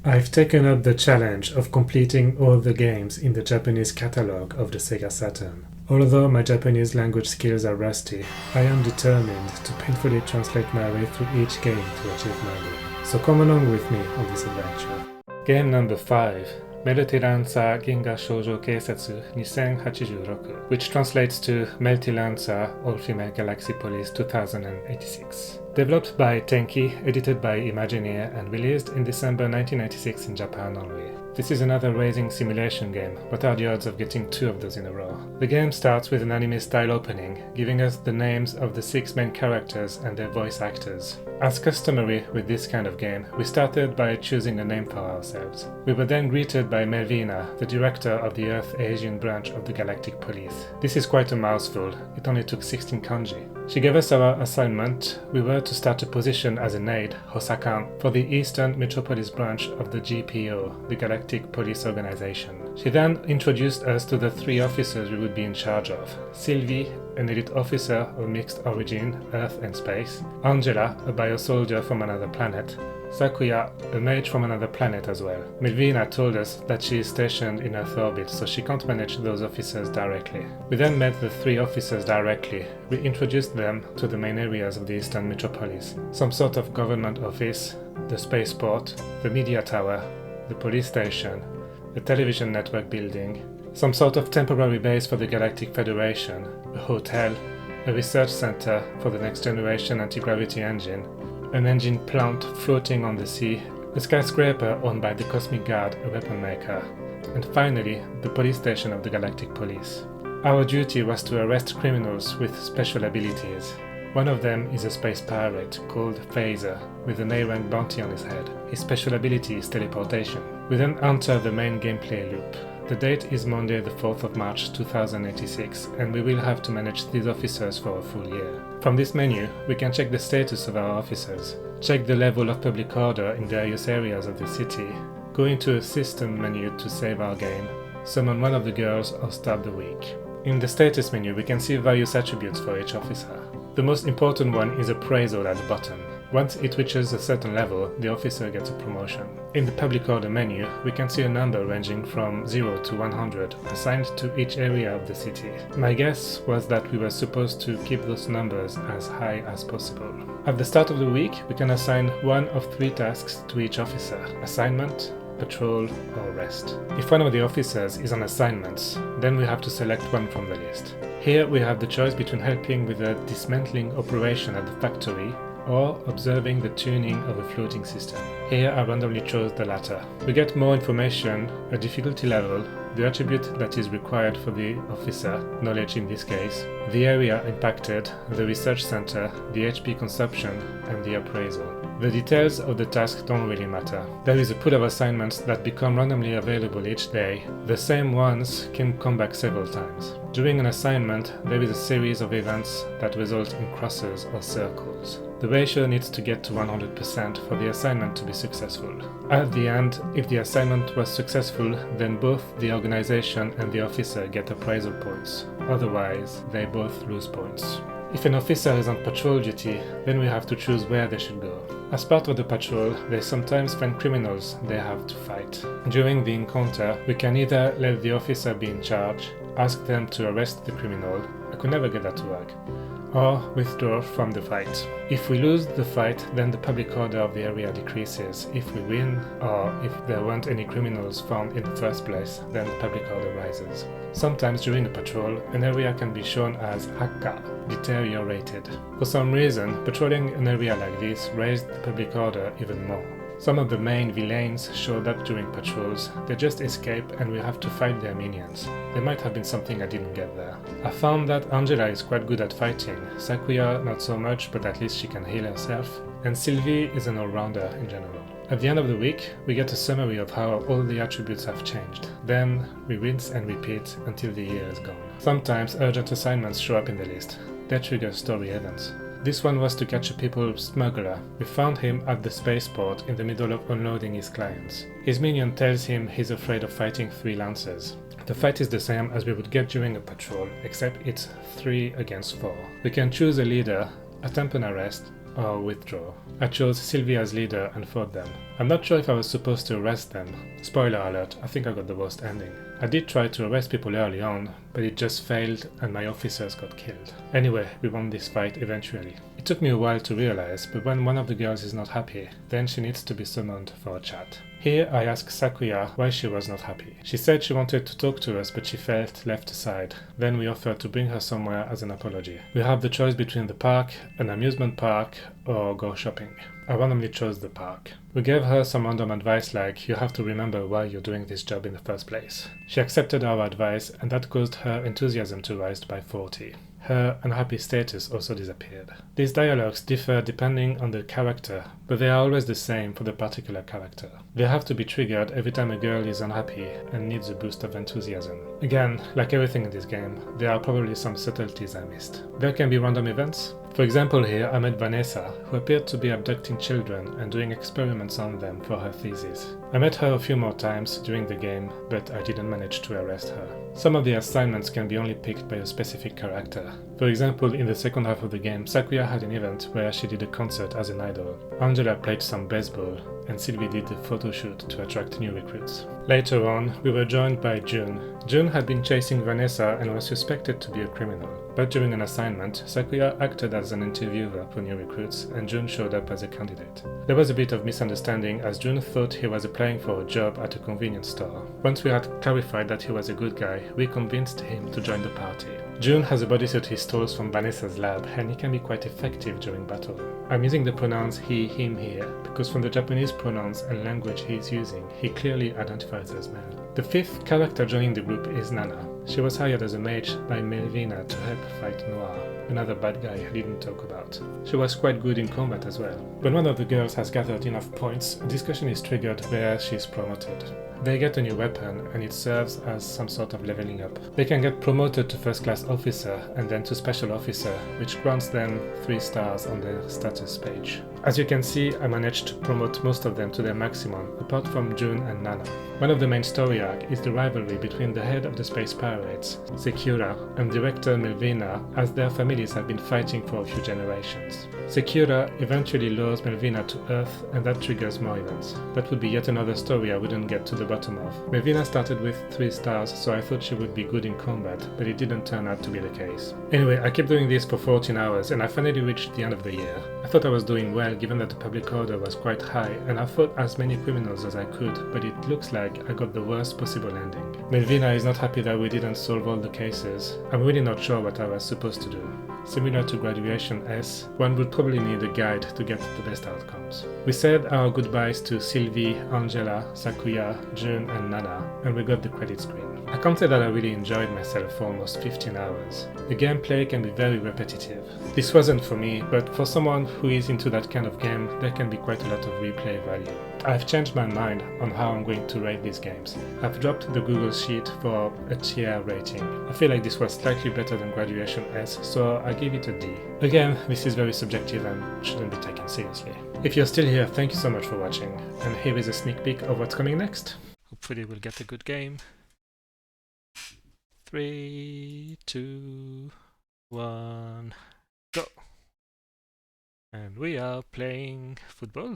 I've taken up the challenge of completing all the games in the Japanese catalog of the Sega Saturn. Although my Japanese language skills are rusty, I am determined to painfully translate my way through each game to achieve my goal. So come along with me on this adventure. Game number 5. Meltylancer Ginga Shoujo Keisatsu 2086, which translates to Meltylancer All-Female Galaxy Police 2086. Developed by Tenki, edited by Imagineer, and released in December 1996 in Japan only. This is another racing simulation game. What are the odds of getting 2 of those in a row? The game starts with an anime-style opening, giving us the names of the 6 main characters and their voice actors. As customary with this kind of game, we started by choosing a name for ourselves. We were then greeted by Melvina, the director of the Earth Asian branch of the Galactic Police. This is quite a mouthful, it only took 16 kanji. She gave us our assignment. We were to start a position as an aide, Hosakan, for the Eastern Metropolis branch of the GPO, the Galactic Police Organization. She then introduced us to the 3 officers we would be in charge of. Sylvie, an elite officer of mixed origin, Earth and space. Angela, a biosoldier from another planet. Sakuya, a mage from another planet as well. Melvina told us that she is stationed in Earth orbit, so she can't manage those officers directly. We then met the 3 officers directly. We introduced them to the main areas of the Eastern Metropolis. Some sort of government office, the spaceport, the media tower, the police station, the television network building, some sort of temporary base for the Galactic Federation, a hotel, a research center for the next generation anti-gravity engine, an engine plant floating on the sea, a skyscraper owned by the Cosmic Guard, a weapon maker, and finally, the police station of the Galactic Police. Our duty was to arrest criminals with special abilities. One of them is a space pirate called Phaser, with an A-rank bounty on his head. His special ability is teleportation. We then enter the main gameplay loop. The date is Monday the 4th of March 2086, and we will have to manage these officers for a full year. From this menu, we can check the status of our officers, check the level of public order in various areas of the city, go into a system menu to save our game, summon one of the girls or start the week. In the status menu, we can see various attributes for each officer. The most important one is appraisal at the bottom. Once it reaches a certain level, the officer gets a promotion. In the public order menu, we can see a number ranging from 0 to 100 assigned to each area of the city. My guess was that we were supposed to keep those numbers as high as possible. At the start of the week, we can assign one of 3 tasks to each officer: assignment, patrol, or rest. If one of the officers is on assignments, then we have to select one from the list. Here we have the choice between helping with a dismantling operation at the factory or observing the tuning of a floating system. Here I randomly chose the latter. We get more information, a difficulty level, the attribute that is required for the officer, knowledge in this case, the area impacted, the research center, the HP consumption, and the appraisal. The details of the task don't really matter. There is a pool of assignments that become randomly available each day. The same ones can come back several times. During an assignment, there is a series of events that result in crosses or circles. The ratio needs to get to 100% for the assignment to be successful. At the end, if the assignment was successful, then both the organization and the officer get appraisal points. Otherwise, they both lose points. If an officer is on patrol duty, then we have to choose where they should go. As part of the patrol, they sometimes find criminals they have to fight. During the encounter, we can either let the officer be in charge, ask them to arrest the criminal, I could never get that to work, or withdraw from the fight. If we lose the fight, then the public order of the area decreases. If we win, or if there weren't any criminals found in the first place, then the public order rises. Sometimes during a patrol, an area can be shown as Hakka, deteriorated. For some reason, patrolling an area like this raised the public order even more. Some of the main villains showed up during patrols. They just escape and we have to fight their minions. There might have been something I didn't get there. I found that Angela is quite good at fighting, Sakuya not so much, but at least she can heal herself, and Sylvie is an all-rounder in general. At the end of the week, we get a summary of how all the attributes have changed. Then we rinse and repeat until the year is gone. Sometimes urgent assignments show up in the list. They trigger story events. This one was to catch a people smuggler. We found him at the spaceport in the middle of unloading his clients. His minion tells him he's afraid of fighting 3 lancers. The fight is the same as we would get during a patrol, except it's 3 against 4. We can choose a leader, attempt an arrest, or withdraw. I chose Sylvie as leader and fought them. I'm not sure if I was supposed to arrest them. Spoiler alert, I think I got the worst ending. I did try to arrest people early on, but it just failed and my officers got killed. Anyway, we won this fight eventually. It took me a while to realize, but when one of the girls is not happy, then she needs to be summoned for a chat. Here I asked Sakuya why she was not happy. She said she wanted to talk to us but she felt left aside. Then we offered to bring her somewhere as an apology. We have the choice between the park, an amusement park, or go shopping. I randomly chose the park. We gave her some random advice like, you have to remember why you're doing this job in the first place. She accepted our advice and that caused her enthusiasm to rise by 40. Her unhappy status also disappeared. These dialogues differ depending on the character, but they are always the same for the particular character. They have to be triggered every time a girl is unhappy and needs a boost of enthusiasm. Again, like everything in this game, there are probably some subtleties I missed. There can be random events. For example here, I met Vanessa, who appeared to be abducting children and doing experiments on them for her thesis. I met her a few more times during the game, but I didn't manage to arrest her. Some of the assignments can be only picked by a specific character. For example, in the second half of the game, Sakuya had an event where she did a concert as an idol. Angela played some baseball, and Sylvie did a photo shoot to attract new recruits. Later on, we were joined by June. June had been chasing Vanessa and was suspected to be a criminal. But during an assignment, Sakuya acted as an interviewer for new recruits, and June showed up as a candidate. There was a bit of misunderstanding as June thought he was applying for a job at a convenience store. Once we had clarified that he was a good guy, we convinced him to join the party. June has a bodysuit he stole from Vanessa's lab, and he can be quite effective during battle. I'm using the pronouns he, him here, because from the Japanese pronouns and language he is using, he clearly identifies as male. The fifth character joining the group is Nana. She was hired as a mage by Melvina to help fight Noir, another bad guy I didn't talk about. She was quite good in combat as well. When one of the girls has gathered enough points, a discussion is triggered where she is promoted. They get a new weapon and it serves as some sort of leveling up. They can get promoted to first class officer and then to special officer, which grants them 3 stars on their status page. As you can see, I managed to promote most of them to their maximum, apart from June and Nana. One of the main story arc is the rivalry between the head of the Space Pirates, Secura, and director Melvina, as their families have been fighting for a few generations. Secura eventually lures Melvina to Earth and that triggers more events. That would be yet another story I wouldn't get to the bottom of. Melvina started with 3 stars, so I thought she would be good in combat, but it didn't turn out to be the case. Anyway, I kept doing this for 14 hours and I finally reached the end of the year. I thought I was doing well given that the public order was quite high and I fought as many criminals as I could, but it looks like I got the worst possible ending. Melvina is not happy that we didn't solve all the cases. I'm really not sure what I was supposed to do. Similar to Graduation S, one would probably need a guide to get the best outcomes. We said our goodbyes to Sylvie, Angela, Sakuya, June and Nana, and we got the credit screen. I can't say that I really enjoyed myself for almost 15 hours. The gameplay can be very repetitive. This wasn't for me, but for someone who is into that kind of game, there can be quite a lot of replay value. I've changed my mind on how I'm going to rate these games. I've dropped the Google Sheet for a tier rating. I feel like this was slightly better than Graduation S, so I give it a D. Again, this is very subjective and shouldn't be taken seriously. If you're still here, thank you so much for watching, and here is a sneak peek of what's coming next. Hopefully we'll get a good game. 3, 2, 1, go! And we are playing football.